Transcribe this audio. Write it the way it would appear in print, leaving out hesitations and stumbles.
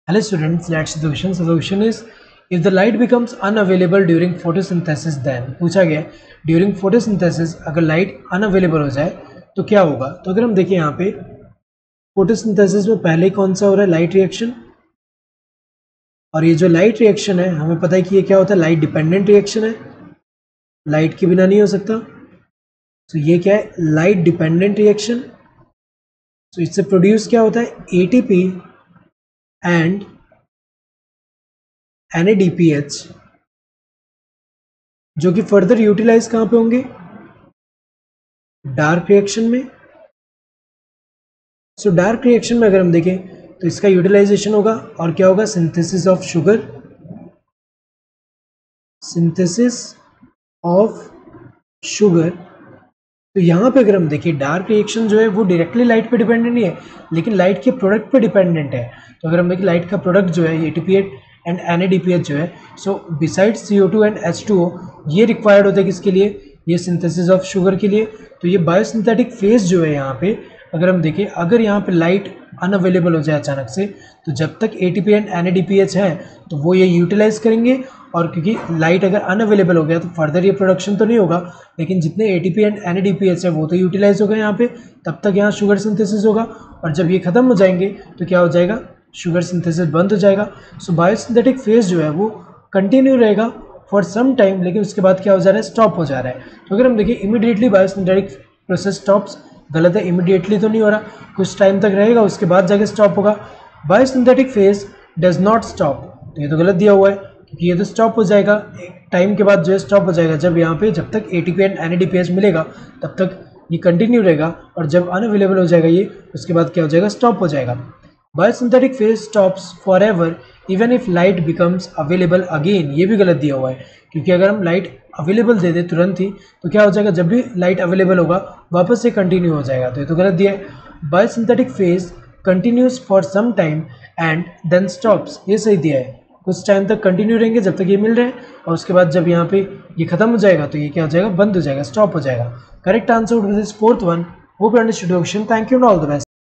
Hello students, let's see the question. So the question is, if the light becomes unavailable during photosynthesis, then पूछा गया during photosynthesis अगर light unavailable हो जाए तो क्या होगा. तो अगर हम देखें यहाँ पे photosynthesis में पहले कौन सा हो रहा है, light reaction. और ये जो light reaction है हमें पता है कि ये क्या होता है, light dependent reaction है, light के बिना नहीं हो सकता. तो ये क्या है, light dependent reaction. तो इससे प्रोड्यूस क्या होता है, ATP एंड NADPH, जो कि फर्दर यूटिलाइज कहां पे होंगे, डार्क रिएक्शन में. सो डार्क रिएक्शन में अगर हम देखें तो इसका यूटिलाइजेशन होगा और क्या होगा, synthesis of sugar. Synthesis of sugar. तो यहां पे अगर हम देखें डार्क रिएक्शन जो है वो डायरेक्टली लाइट पे डिपेंडेंट नहीं है, लेकिन लाइट के प्रोडक्ट पे डिपेंडेंट है. तो अगर हम देखें लाइट का प्रोडक्ट जो है ATP एंड NADPH जो है, सो बिसाइड CO2 एंड H2O, ये रिक्वायर्ड होता है किसके लिए, ये सिंथेसिस ऑफ शुगर के लिए. तो ये बायोसिंथेटिक फेज जो है यहाँ पे अगर हम देखें, अगर यहाँ पे लाइट अनअवेलेबल हो जाए अचानक से, तो जब तक ATP एंड NADPH है तो वो ये यूटिलाइज करेंगे. और क्योंकि लाइट अगर अनअवेलेबल हो गया तो फर्दर ये प्रोडक्शन तो नहीं होगा, लेकिन जितने ATP एंड NADPH है वो तो यूटिलाइज होगा यहाँ पे, तब तक यहाँ शुगर सिंथेसिस होगा. और जब ये खत्म हो जाएंगे तो क्या हो जाएगा, शुगर सिंथेसिस बंद हो जाएगा. सो बायोसिंथेटिक फेज जो है वो कंटिन्यू रहेगा फॉर सम टाइम, लेकिन उसके बाद क्या हो जा रहा है, स्टॉप हो जा रहा है. तो अगर हम देखें इमीडिएटली बायोसिंथेटिक प्रोसेस स्टॉप्स, गलत है, इमीडिएटली तो नहीं हो रहा, कुछ टाइम तक रहेगा उसके बाद जाके स्टॉप होगा. Biosynthetic phase does not stop, तो ये तो गलत दिया हुआ है क्योंकि ये तो स्टॉप हो जाएगा एक टाइम के बाद, जो है स्टॉप हो जाएगा जब यहाँ पे जब तक ATP एंड NADPH मिलेगा तब तक ये कंटिन्यू रहेगा, और जब अनअवेलेबल हो जाएगा ये, उसके बाद क्या हो जाएगा, स्टॉप हो जाएगा. Biosynthetic phase stops for ever even if light becomes available again, ये भी गलत दिया हुआ है क्योंकि अगर हम लाइट अवेलेबल दे दें तुरंत ही तो क्या हो जाएगा, जब भी लाइट अवेलेबल होगा वापस से कंटिन्यू हो जाएगा, तो ये तो गलत दिया है. Biosynthetic phase continues for some time and then stops, ये सही दिया है, कुछ टाइम तक कंटिन्यू रहेंगे जब तक ये मिल रहे हैं, और उसके बाद जब यहाँ पे ये खत्म हो जाएगा तो ये क्या हो जाएगा, बंद हो जाएगा, स्टॉप हो जाएगा. Correct answer would be this fourth one. Hope you understood the question. Thank you and all the best.